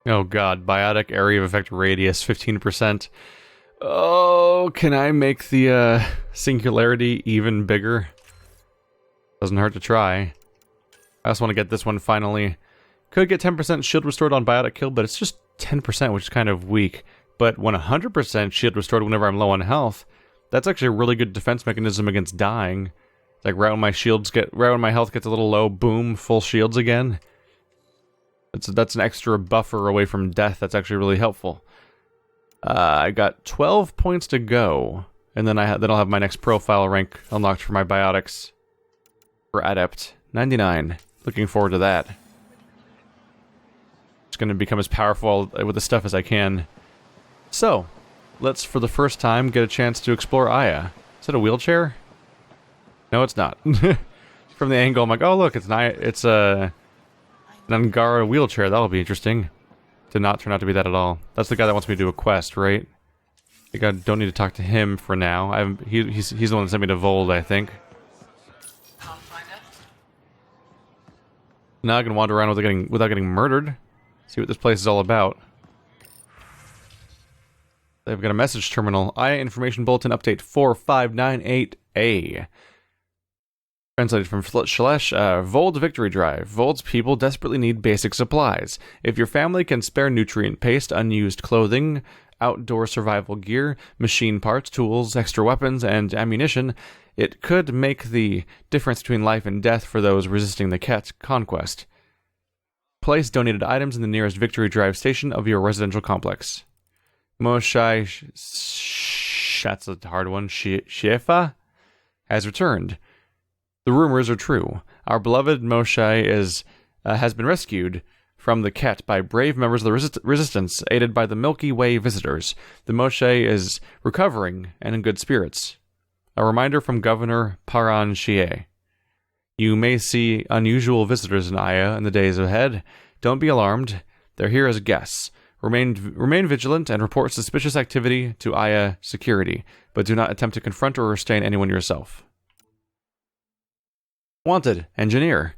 Oh god, biotic area of effect radius 15%. Oh, can I make the singularity even bigger? Doesn't hurt to try. I also want to get this one finally. Could get 10% shield restored on biotic kill, but it's just 10%, which is kind of weak. But 100% shield restored whenever I'm low on health, that's actually a really good defense mechanism against dying. Like right when my health gets a little low, boom, full shields again. That's an extra buffer away from death. That's actually really helpful. I got 12 points to go, and then I'll have my next profile rank unlocked for my biotics for adept 99. Looking forward to that. Just gonna become as powerful with the stuff as I can. So, let's for the first time get a chance to explore Aya. Is that a wheelchair? No, it's not. From the angle, I'm like, oh look, it's an Angara wheelchair. That'll be interesting. Did not turn out to be that at all. That's the guy that wants me to do a quest, right? I think I don't need to talk to him for now. He's the one that sent me to Vold, I think. Now I can wander around without getting murdered. See what this place is all about. They've got a message terminal. Aya Information Bulletin Update 4598A. Translated from Shalesh, Vold Victory Drive. Vold's people desperately need basic supplies. If your family can spare nutrient paste, unused clothing, outdoor survival gear, machine parts, tools, extra weapons, and ammunition, it could make the difference between life and death for those resisting the Ket conquest. Place donated items in the nearest Victory Drive station of your residential complex. Moshai, that's a hard one, Shefa, has returned. The rumors are true. Our beloved Moshai has been rescued from the Ket by brave members of the resistance, aided by the Milky Way visitors. The Moshai is recovering and in good spirits. A reminder from Governor Paran Shie. You may see unusual visitors in Aya in the days ahead. Don't be alarmed. They're here as guests. Remain vigilant and report suspicious activity to Aya security, but do not attempt to confront or restrain anyone yourself. Wanted, engineer.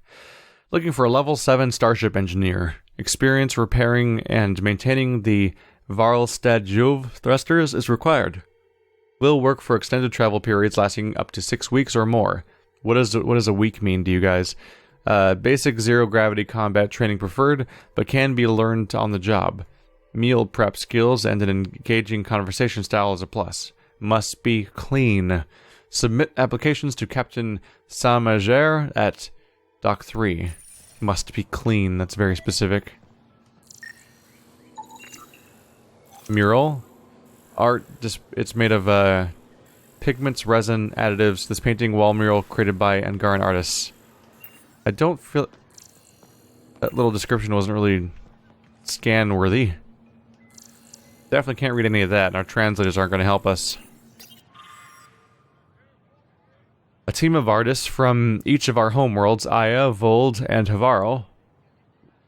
Looking for a level 7 starship engineer. Experience repairing and maintaining the Varlstead Juve thrusters is required. Will work for extended travel periods lasting up to 6 weeks or more. What does a week mean to you guys? Basic zero-gravity combat training preferred, but can be learned on the job. Meal prep skills and an engaging conversation style is a plus. Must be clean. Submit applications to Captain Samager at Dock 3. Must be clean, that's very specific. Mural. Art, it's made of pigments, resin, additives. This painting wall mural created by Angaran artists. I don't feel... That little description wasn't really scan-worthy. Definitely can't read any of that, and our translators aren't going to help us. A team of artists from each of our homeworlds, Aya, Vold, and Havaro,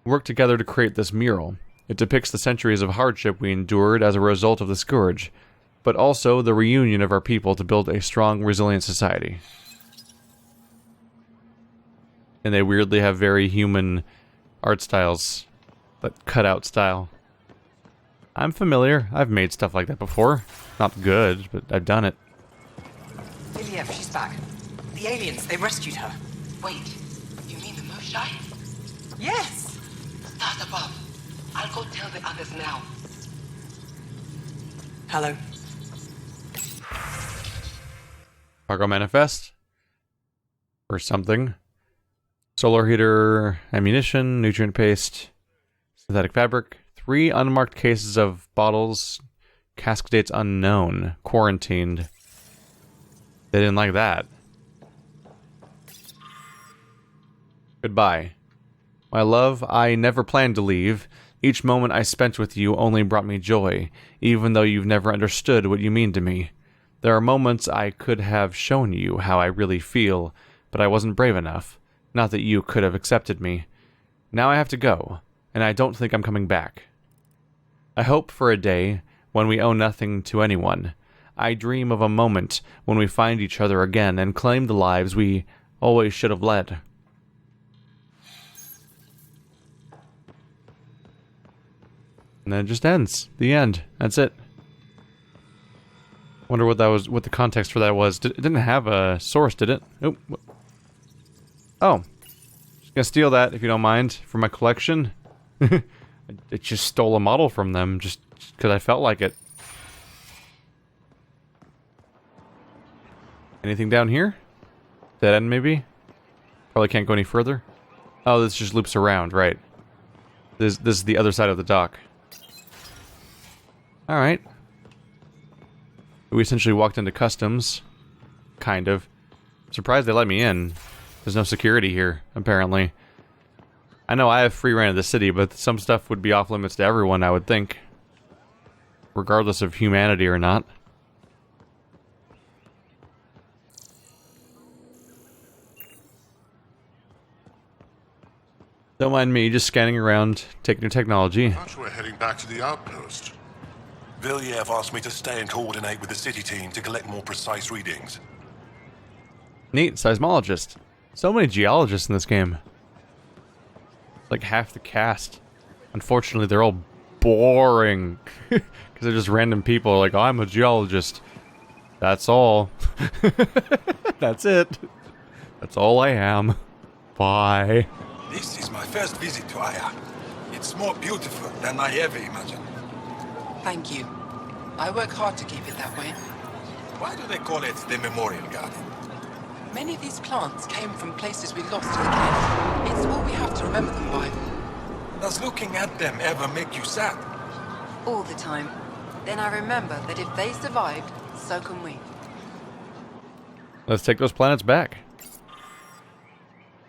worked together to create this mural. It depicts the centuries of hardship we endured as a result of the Scourge, but also the reunion of our people to build a strong, resilient society. And they weirdly have very human art styles, but cutout style. I'm familiar. I've made stuff like that before. Not good, but I've done it. Iliev, she's back. The aliens, they rescued her. Wait, you mean the Moshai? Yes! Start above. I'll go tell the others now. Hello. Cargo manifest. Or something. Solar heater, ammunition, nutrient paste, synthetic fabric. 3 unmarked cases of bottles. Cask dates unknown. Quarantined. They didn't like that. Goodbye. My love, I never planned to leave. Each moment I spent with you only brought me joy, even though you've never understood what you mean to me. There are moments I could have shown you how I really feel, but I wasn't brave enough. Not that you could have accepted me. Now I have to go, and I don't think I'm coming back. I hope for a day when we owe nothing to anyone. I dream of a moment when we find each other again and claim the lives we always should have led. And then it just ends. The end. That's it. Wonder what that was, what the context for that was. It didn't have a source, did it? Nope. Oh. Just gonna steal that, if you don't mind, from my collection. I just stole a model from them, just because I felt like it. Anything down here? Dead end, maybe? Probably can't go any further. Oh, this just loops around, right. This is the other side of the dock. Alright. We essentially walked into customs. Kind of. Surprised they let me in. There's no security here, apparently. I know I have free reign of the city, but some stuff would be off limits to everyone, I would think. Regardless of humanity or not. Don't mind me just scanning around, taking your technology. Perhaps we're heading back to the outpost. Villiers asked me to stay and coordinate with the city team to collect more precise readings. Neat, seismologist. So many geologists in this game. Like half the cast. Unfortunately, they're all boring. Because they're just random people like, oh, I'm a geologist. That's all. That's it. That's all I am. Bye. This is my first visit to Aya. It's more beautiful than I ever imagined. Thank you. I work hard to keep it that way. Why do they call it the Memorial Garden? Many of these plants came from places we lost to the king. It's all we have to remember them by. Does looking at them ever make you sad? All the time. Then I remember that if they survived, so can we. Let's take those planets back.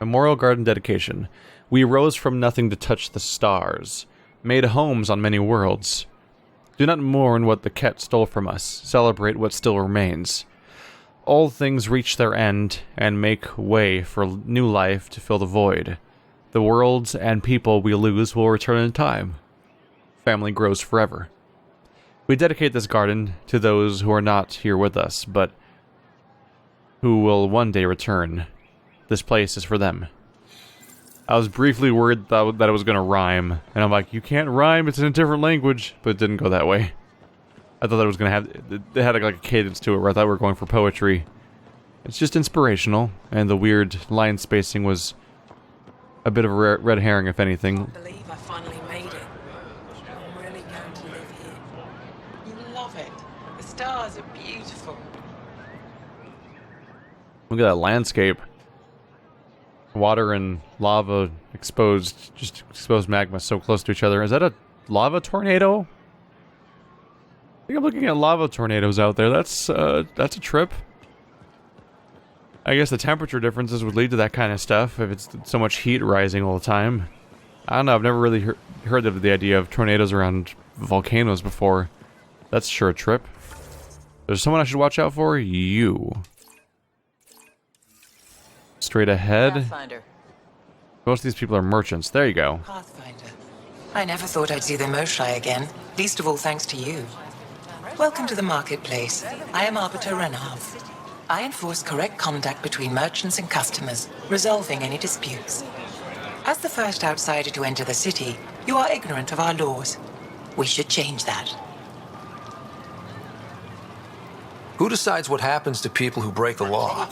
Memorial Garden dedication. We rose from nothing to touch the stars, made homes on many worlds. Do not mourn what the Ket stole from us, celebrate what still remains. All things reach their end, and make way for new life to fill the void. The worlds and people we lose will return in time. Family grows forever. We dedicate this garden to those who are not here with us, but who will one day return. This place is for them. I was briefly worried that it was going to rhyme, and I'm like, you can't rhyme, it's in a different language, but it didn't go that way. I thought that it was going to have, it had like a cadence to it where I thought we were going for poetry. It's just inspirational, and the weird line spacing was a bit of a red herring, if anything. I believe I finally made it. I'm really going to live here. You love it. The stars are beautiful. Look at that landscape. Water and lava exposed, just exposed magma so close to each other. Is that a lava tornado? I think I'm looking at lava tornadoes out there. That's a trip. I guess the temperature differences would lead to that kind of stuff if it's so much heat rising all the time. I don't know, I've never really heard of the idea of tornadoes around volcanoes before. That's sure a trip. There's someone I should watch out for? You. Straight ahead. Pathfinder. Most of these people are merchants. There you go. Pathfinder. I never thought I'd see the Moshae again, least of all thanks to you. Welcome to the marketplace. I am Arbiter Renav. I enforce correct conduct between merchants and customers, resolving any disputes. As the first outsider to enter the city, you are ignorant of our laws. We should change that. Who decides what happens to people who break the law?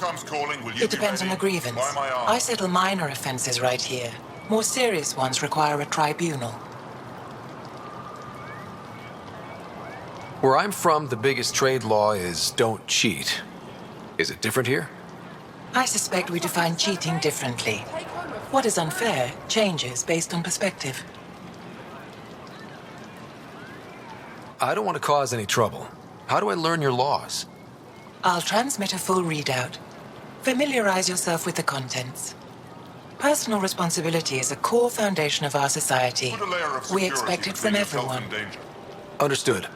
It depends on the grievance. I settle minor offenses right here. More serious ones require a tribunal. Where I'm from, the biggest trade law is don't cheat. Is it different here? I suspect we define cheating differently. What is unfair changes based on perspective. I don't want to cause any trouble. How do I learn your laws? I'll transmit a full readout. Familiarize yourself with the contents. Personal responsibility is a core foundation of our society. We expect it from everyone. Understood.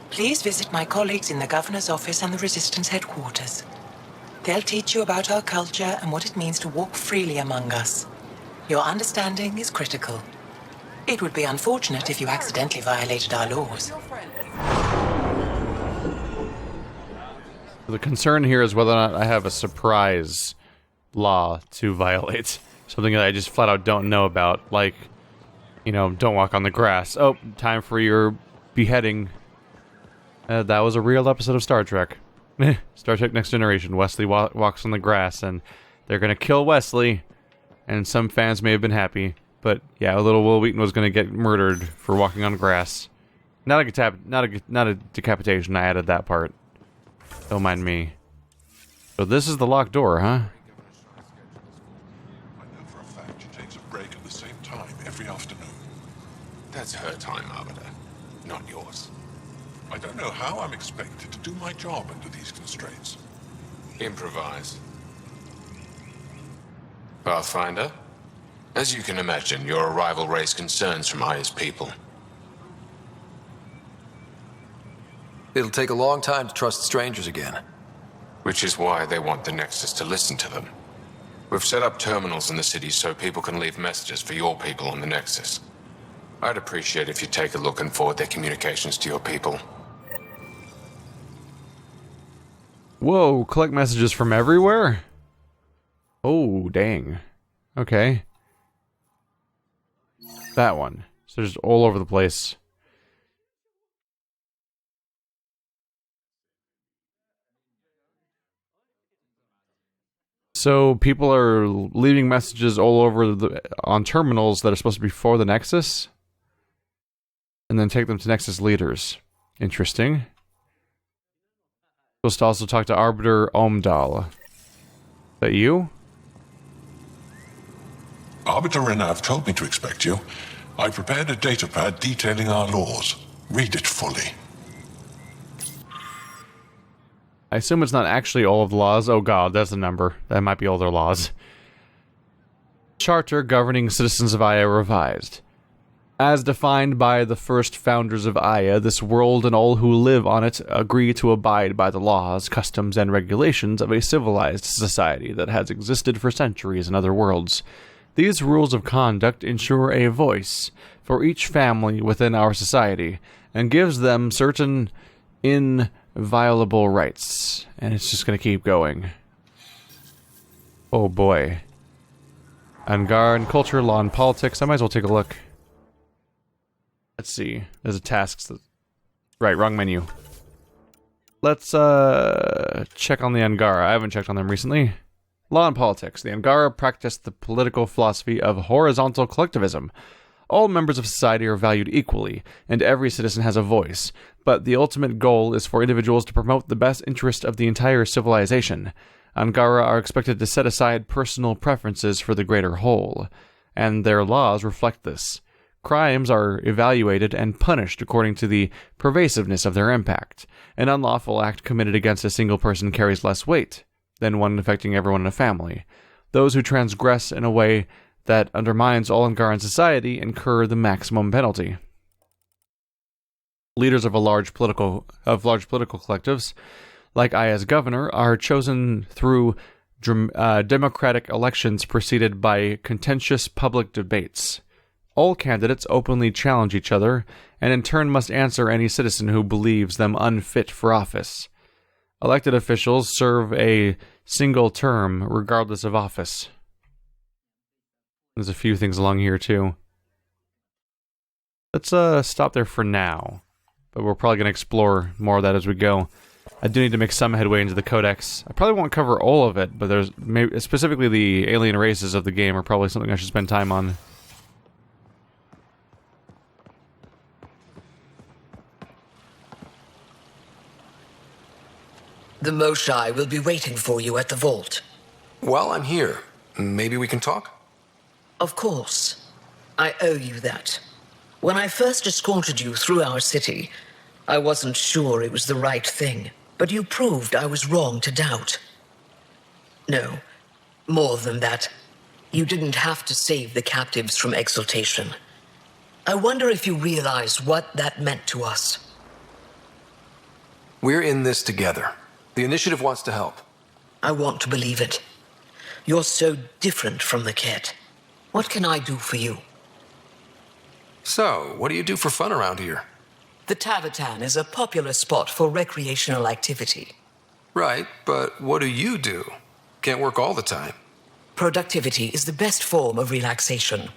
Please visit my colleagues in the Governor's office and the Resistance headquarters. They'll teach you about our culture and what it means to walk freely among us. Your understanding is critical. It would be unfortunate if you accidentally violated our laws. The concern here is whether or not I have a surprise law to violate. Something that I just flat out don't know about. Like, You know, don't walk on the grass. Oh, time for your beheading. That was a real episode of Star Trek. Star Trek Next Generation. Wesley walks on the grass, and they're going to kill Wesley. And some fans may have been happy. But, yeah, little Will Wheaton was going to get murdered for walking on grass. Not a decapitation. I added that part. Don't mind me. So this is the locked door, huh? I know for a fact she takes a break at the same time every afternoon. That's her time, Arbiter, not yours. I don't know how I'm expected to do my job under these constraints. Improvise. Pathfinder? As you can imagine, your arrival raised concerns from Aya's people. It'll take a long time to trust strangers again. Which is why they want the Nexus to listen to them. We've set up terminals in the city so people can leave messages for your people on the Nexus. I'd appreciate if you take a look and forward their communications to your people. Whoa, collect messages from everywhere? Oh, dang. Okay. That one. So just all over the place. So people are leaving messages all over on terminals that are supposed to be for the Nexus? And then take them to Nexus leaders. Interesting. Supposed to also talk to Arbiter Omdal. Is that you? Arbiter Renav told me to expect you. I prepared a datapad detailing our laws. Read it fully. I assume it's not actually all of the laws. Oh god, that's a number. That might be all their laws. Charter governing citizens of Aya revised. As defined by the first founders of Aya, this world and all who live on it agree to abide by the laws, customs, and regulations of a civilized society that has existed for centuries in other worlds. These rules of conduct ensure a voice for each family within our society, and gives them certain inviolable rights. And it's just going to keep going. Oh boy. Angaran culture, law, and politics. I might as well take a look. Let's see. There's a tasks that... Right, wrong menu. Let's check on the Angara. I haven't checked on them recently. Law and politics. The Angara practice the political philosophy of horizontal collectivism. All members of society are valued equally, and every citizen has a voice, but the ultimate goal is for individuals to promote the best interest of the entire civilization. Angara are expected to set aside personal preferences for the greater whole, and their laws reflect this. Crimes are evaluated and punished according to the pervasiveness of their impact. An unlawful act committed against a single person carries less weight than one affecting everyone in a family. Those who transgress in a way that undermines all Angaran society incur the maximum penalty. Leaders of large political collectives, like Aya's governor, are chosen through democratic elections preceded by contentious public debates. All candidates openly challenge each other, and in turn must answer any citizen who believes them unfit for office. Elected officials serve a single term, regardless of office. There's a few things along here, too. Let's stop there for now. But we're probably going to explore more of that as we go. I do need to make some headway into the Codex. I probably won't cover all of it, but there's maybe specifically the alien races of the game are probably something I should spend time on. The Moshae will be waiting for you at the vault. While I'm here, maybe we can talk? Of course. I owe you that. When I first escorted you through our city, I wasn't sure it was the right thing, but you proved I was wrong to doubt. No, more than that. You didn't have to save the captives from exaltation. I wonder if you realize what that meant to us. We're in this together. The Initiative wants to help. I want to believe it. You're so different from the kid. What can I do for you? So, what do you do for fun around here? The Tavatan is a popular spot for recreational activity. Right, but what do you do? Can't work all the time. Productivity is the best form of relaxation.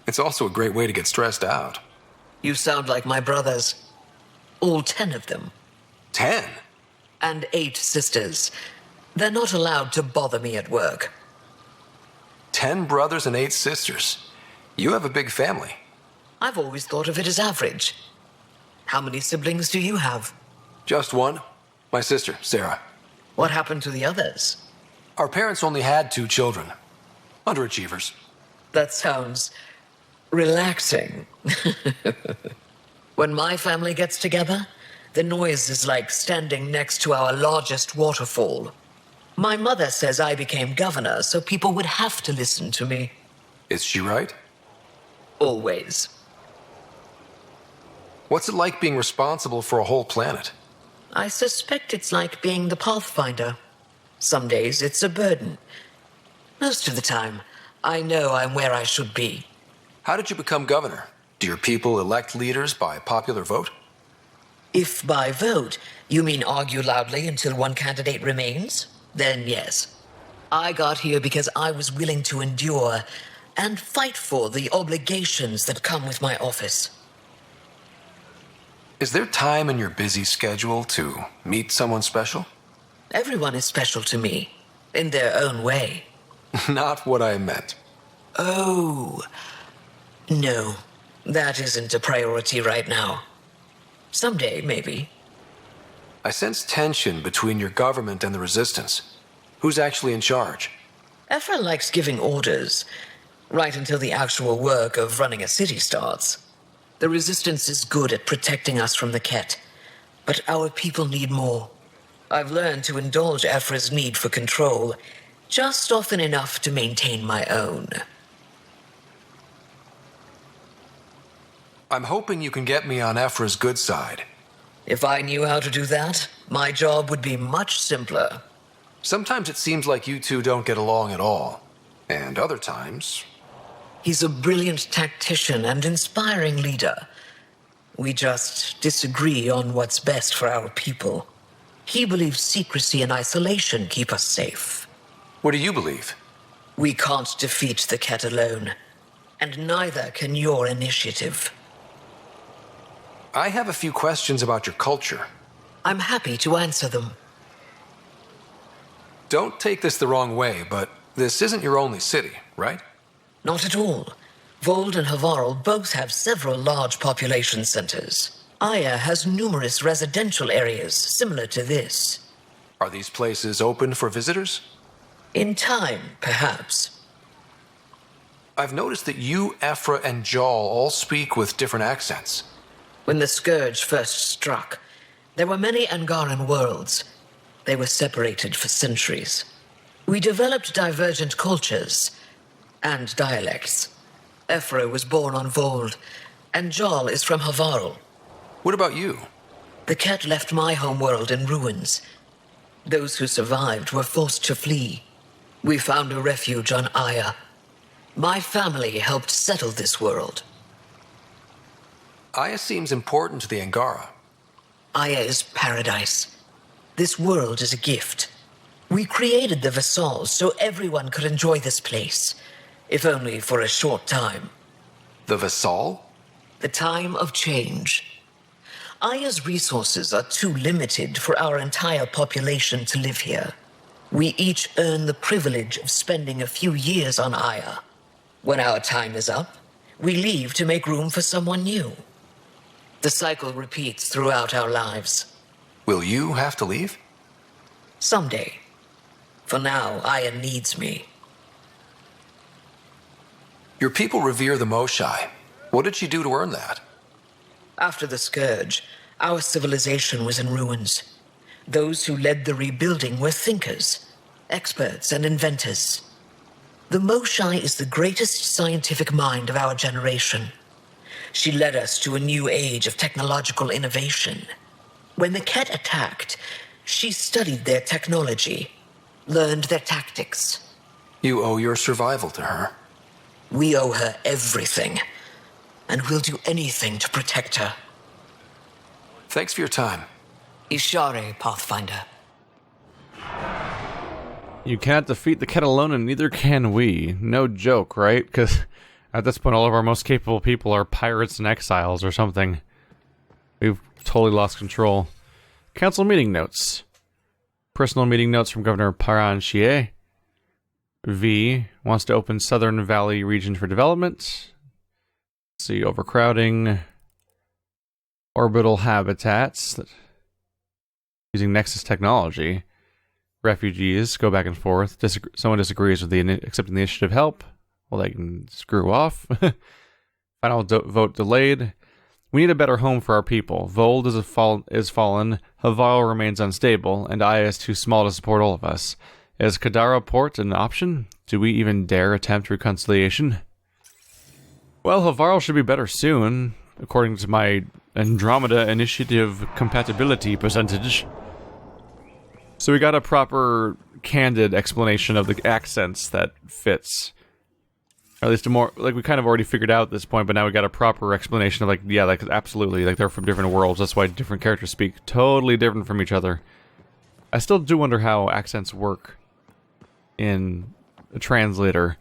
It's also a great way to get stressed out. You sound like my brothers. All 10 of them. 10? And 8 sisters. They're not allowed to bother me at work. 10 brothers and 8 sisters. You have a big family. I've always thought of it as average. How many siblings do you have? Just one. My sister, Sarah. What happened to the others? Our parents only had 2 children. Underachievers. That sounds relaxing. When my family gets together, the noise is like standing next to our largest waterfall. My mother says I became governor, so people would have to listen to me. Is she right? Always. What's it like being responsible for a whole planet? I suspect it's like being the Pathfinder. Some days it's a burden. Most of the time, I know I'm where I should be. How did you become governor? Do your people elect leaders by popular vote? If by vote you mean argue loudly until one candidate remains, then yes. I got here because I was willing to endure and fight for the obligations that come with my office. Is there time in your busy schedule to meet someone special? Everyone is special to me, in their own way. Not what I meant. Oh, no, that isn't a priority right now. Someday, maybe. I sense tension between your government and the resistance. Who's actually in charge? Ephra likes giving orders, right until the actual work of running a city starts. The resistance is good at protecting us from the Ket, but our people need more. I've learned to indulge Ephra's need for control, just often enough to maintain my own. I'm hoping you can get me on Ephra's good side. If I knew how to do that, my job would be much simpler. Sometimes it seems like you two don't get along at all. And other times... He's a brilliant tactician and inspiring leader. We just disagree on what's best for our people. He believes secrecy and isolation keep us safe. What do you believe? We can't defeat the Ket alone, and neither can your initiative. I have a few questions about your culture. I'm happy to answer them. Don't take this the wrong way, but this isn't your only city, right? Not at all. Vold and Havarl both have several large population centers. Aya has numerous residential areas similar to this. Are these places open for visitors? In time, perhaps. I've noticed that you, Ephra, and Jaal all speak with different accents. When the Scourge first struck, there were many Angaran worlds. They were separated for centuries. We developed divergent cultures and dialects. Ephra was born on Vold, and Jaal is from Havarl. What about you? The Ket left my homeworld in ruins. Those who survived were forced to flee. We found a refuge on Aya. My family helped settle this world. Aya seems important to the Angara. Aya is paradise. This world is a gift. We created the Vassals so everyone could enjoy this place, if only for a short time. The Vassal? The time of change. Aya's resources are too limited for our entire population to live here. We each earn the privilege of spending a few years on Aya. When our time is up, we leave to make room for someone new. The cycle repeats throughout our lives. Will you have to leave? Someday. For now, Aya needs me. Your people revere the Moshai. What did she do to earn that? After the Scourge, our civilization was in ruins. Those who led the rebuilding were thinkers, experts, and inventors. The Moshai is the greatest scientific mind of our generation. She led us to a new age of technological innovation. When the Ket attacked, she studied their technology, learned their tactics. You owe your survival to her. We owe her everything, and we'll do anything to protect her. Thanks for your time. Ishare, Pathfinder. You cannot defeat the Ket alone, and neither can we. No joke, right? Because At this point, all of our most capable people are pirates and exiles or something. We've totally lost control. Council meeting notes. Personal meeting notes from Governor Paran Xie. V wants to open Southern Valley region for development. Let's see, overcrowding. Orbital habitats. Using Nexus technology. Refugees go back and forth. Someone disagrees with accepting the initiative help. Well, they can screw off. Final vote delayed. We need a better home for our people. Vold is fallen. Haval remains unstable, and Aya is too small to support all of us. Is Kadara Port an option? Do we even dare attempt reconciliation? Well, Havarl should be better soon, according to my Andromeda Initiative compatibility percentage. So we got a proper, candid explanation of the accents that fits. Or at least a more, like, we kind of already figured out at this point, but now we got a proper explanation of, like, yeah, like, absolutely, like, they're from different worlds, that's why different characters speak totally different from each other. I still do wonder how accents work in a translator.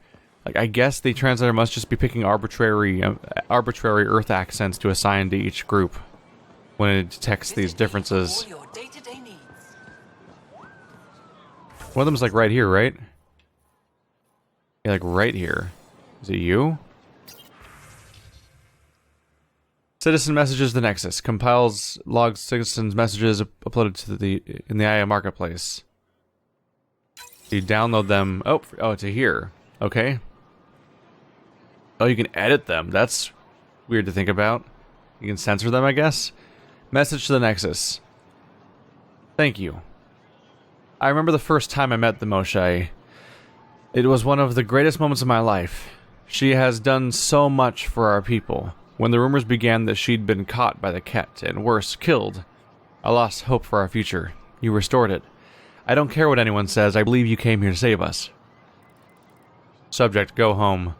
Like, I guess the translator must just be picking arbitrary Earth accents to assign to each group when it detects these differences. One of them's, like, right here, right? Yeah, like, right here. Is it you? Citizen messages the Nexus. Compiles logs citizens' messages uploaded to in the Aya marketplace. You download them. Oh, to here. Okay. Oh, you can edit them. That's weird to think about. You can censor them, I guess. Message to the Nexus. Thank you. I remember the first time I met the Moshae. It was one of the greatest moments of my life. She has done so much for our people. When the rumors began that she'd been caught by the Ket, and worse, killed, I lost hope for our future. You restored it. I don't care what anyone says, I believe you came here to save us. Subject, go home.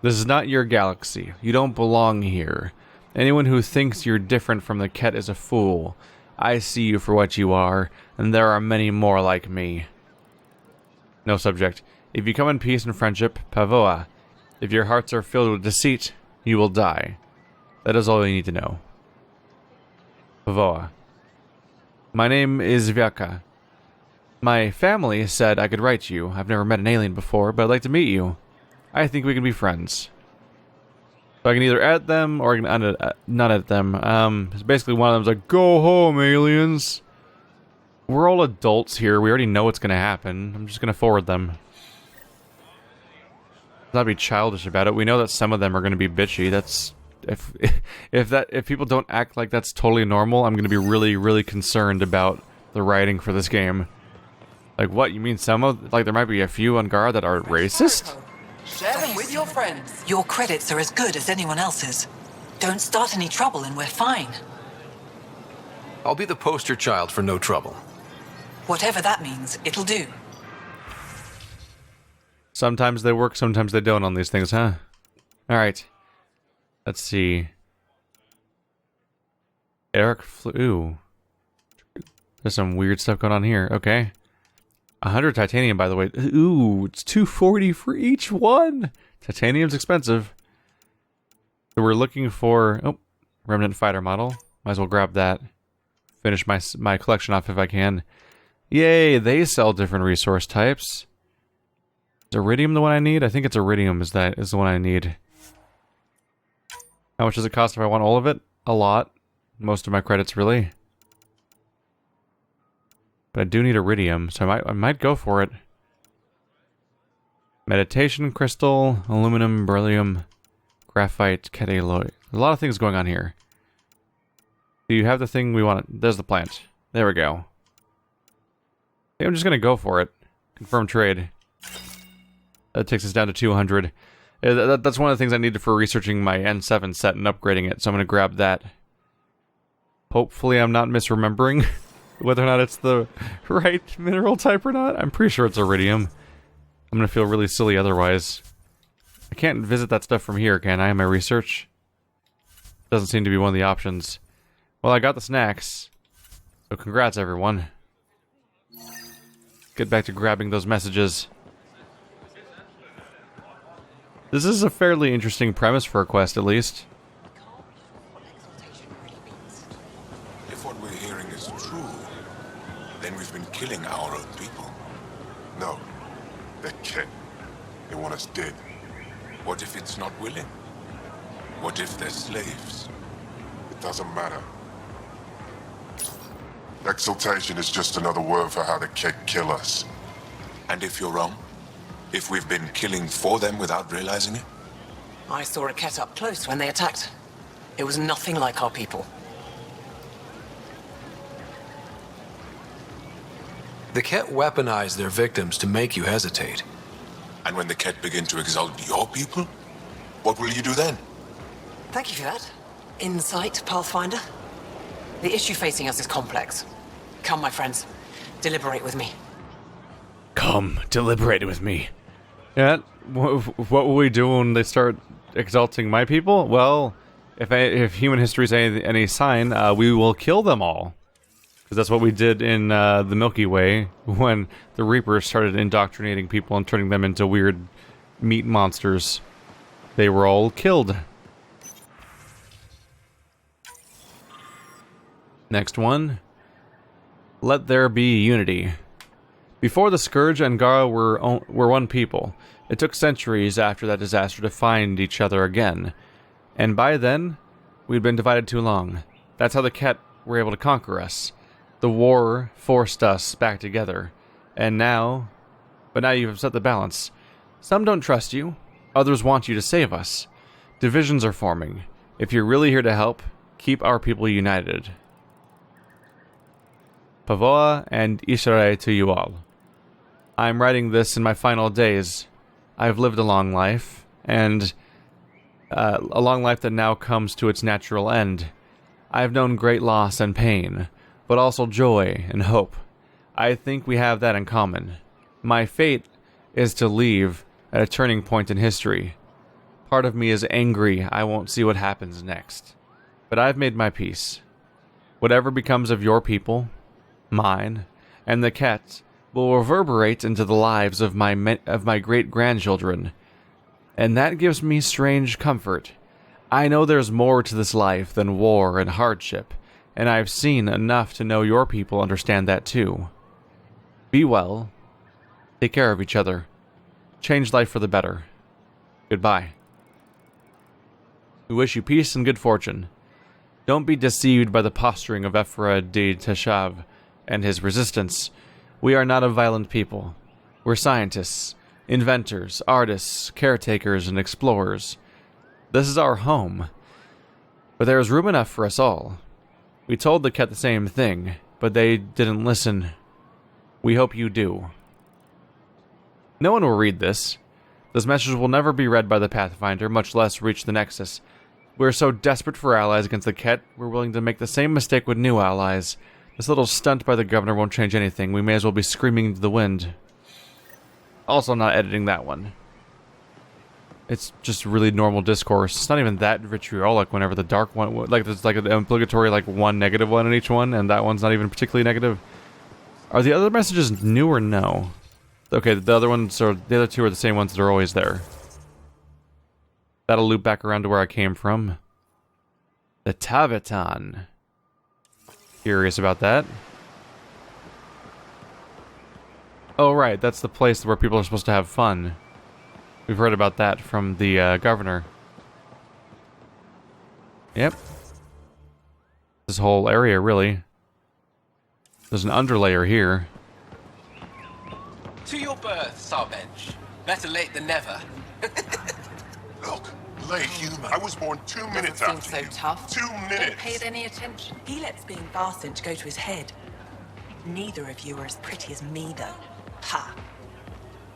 This is not your galaxy. You don't belong here. Anyone who thinks you're different from the Ket is a fool. I see you for what you are, and there are many more like me. No subject. If you come in peace and friendship, Pavoa. If your hearts are filled with deceit, you will die. That is all you need to know. Pavoa. My name is Vyaka. My family said I could write you. I've never met an alien before, but I'd like to meet you. I think we can be friends. So I can either edit them, or I can not edit them. Basically one of them's like, go home, aliens. We're all adults here. We already know what's going to happen. I'm just going to forward them. Not be childish about it. We know that some of them are going to be bitchy. That's if people don't act like that's totally normal, I'm going to be really, really concerned about the writing for this game. Like, what? You mean some of, like, there might be a few on guard that are racist? Share them with your friends. Your credits are as good as anyone else's. Don't start any trouble and we're fine. I'll be the poster child for no trouble. Whatever that means, it'll do. Sometimes they work, sometimes they don't on these things, huh? Alright. Let's see. Eric Ooh. There's some weird stuff going on here. Okay. 100 titanium, by the way. Ooh, it's 240 for each one! Titanium's expensive. So we're looking for... Oh, Remnant Fighter model. Might as well grab that. Finish my collection off if I can. Yay, they sell different resource types. Is Iridium the one I need? I think it's Iridium is the one I need. How much does it cost if I want all of it? A lot. Most of my credits, really. But I do need Iridium, so I might go for it. Meditation crystal, aluminum, beryllium, graphite, ketalloy. A lot of things going on here. Do you have the thing we want? There's the plant. There we go. I think I'm just gonna go for it. Confirm trade. That takes us down to 200. That's one of the things I needed for researching my N7 set and upgrading it, so I'm going to grab that. Hopefully I'm not misremembering whether or not it's the right mineral type or not. I'm pretty sure it's Iridium. I'm going to feel really silly otherwise. I can't visit that stuff from here, can I, in my research? Doesn't seem to be one of the options. Well, I got the snacks. So congrats, everyone. Get back to grabbing those messages. This is a fairly interesting premise for a quest, at least. If what we're hearing is true, then we've been killing our own people. No. They can't. They want us dead. What if it's not willing? What if they're slaves? It doesn't matter. Exaltation is just another word for how the Kett kill us. And if you're wrong? If we've been killing for them without realizing it? I saw a Kett up close when they attacked. It was nothing like our people. The Kett weaponize their victims to make you hesitate. And when the Kett begin to exalt your people, what will you do then? Thank you for that. Insight, Pathfinder. The issue facing us is complex. Come, my friends. Deliberate with me. Come, deliberate with me. Yeah, what will we do when they start exalting my people? Well, if human history is any sign, we will kill them all. Because that's what we did in the Milky Way when the Reapers started indoctrinating people and turning them into weird meat monsters. They were all killed. Next one. Let there be unity. Before the Scourge and Gara were one people. It took centuries after that disaster to find each other again. And by then, we'd been divided too long. That's how the Kett were able to conquer us. The war forced us back together. But now you've upset the balance. Some don't trust you. Others want you to save us. Divisions are forming. If you're really here to help, keep our people united. Pavoa and Ishare to you all. I'm writing this in my final days. I've lived a long life, and a long life that now comes to its natural end. I've known great loss and pain, but also joy and hope. I think we have that in common. My fate is to leave at a turning point in history. Part of me is angry I won't see what happens next. But I've made my peace. Whatever becomes of your people, mine, and the Kett will reverberate into the lives of my great-grandchildren. And that gives me strange comfort. I know there's more to this life than war and hardship, and I've seen enough to know your people understand that too. Be well. Take care of each other. Change life for the better. Goodbye. We wish you peace and good fortune. Don't be deceived by the posturing of Ephra de Teshav and his resistance. We are not a violent people. We're scientists, inventors, artists, caretakers, and explorers. This is our home. But there is room enough for us all. We told the Kett the same thing, but they didn't listen. We hope you do. No one will read this. This message will never be read by the Pathfinder, much less reach the Nexus. We're so desperate for allies against the Kett, we're willing to make the same mistake with new allies. This little stunt by the governor won't change anything. We may as well be screaming into the wind. Also not editing that one. It's just really normal discourse. It's not even that vitriolic whenever the dark one... Like, there's like an obligatory, like, one negative one in each one, and that one's not even particularly negative. Are the other messages new or no? Okay, the other ones are... The other two are the same ones that are always there. That'll loop back around to where I came from. The Tavetan. Curious about that. Oh, right, that's the place where people are supposed to have fun. We've heard about that from the governor. Yep. This whole area, really. There's an underlayer here. To your berth, Sarbench. Better late than never. Look, late human. I was born 2 minutes Doesn't after seem you. so tough. 2 minutes. Don't pay it any attention. He lets being Varsinch go to his head. Neither of you are as pretty as me, though. Ha!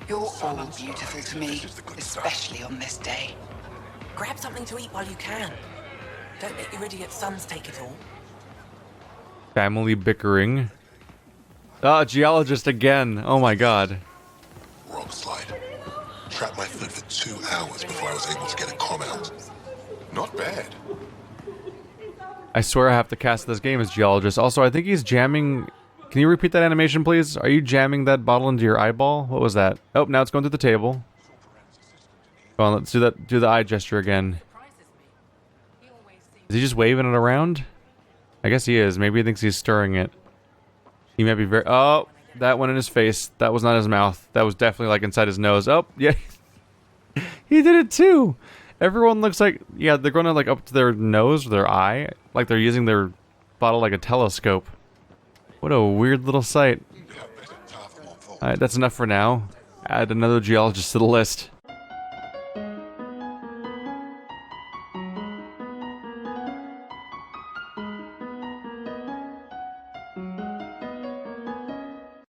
You're all beautiful to me, especially on this day. Grab something to eat while you can. Don't let your idiot sons take it all. Family bickering. Ah, geologist again. Oh my god. Rock slide. Trapped my foot for 2 hours before I was able to get a comm out. Not bad. I swear I have to cast this game as geologist. Also, I think he's jamming... Can you repeat that animation, please? Are you jamming that bottle into your eyeball? What was that? Oh, now it's going through the table. Come on, let's do that. Do the eye gesture again. Is he just waving it around? I guess he is. Maybe he thinks he's stirring it. He might be very... Oh, that went in his face. That was not his mouth. That was definitely like inside his nose. Oh, yeah. He did it too. Everyone looks like... Yeah, they're going to like up to their nose or their eye. Like they're using their bottle like a telescope. What a weird little sight. Alright, that's enough for now. Add another geologist to the list.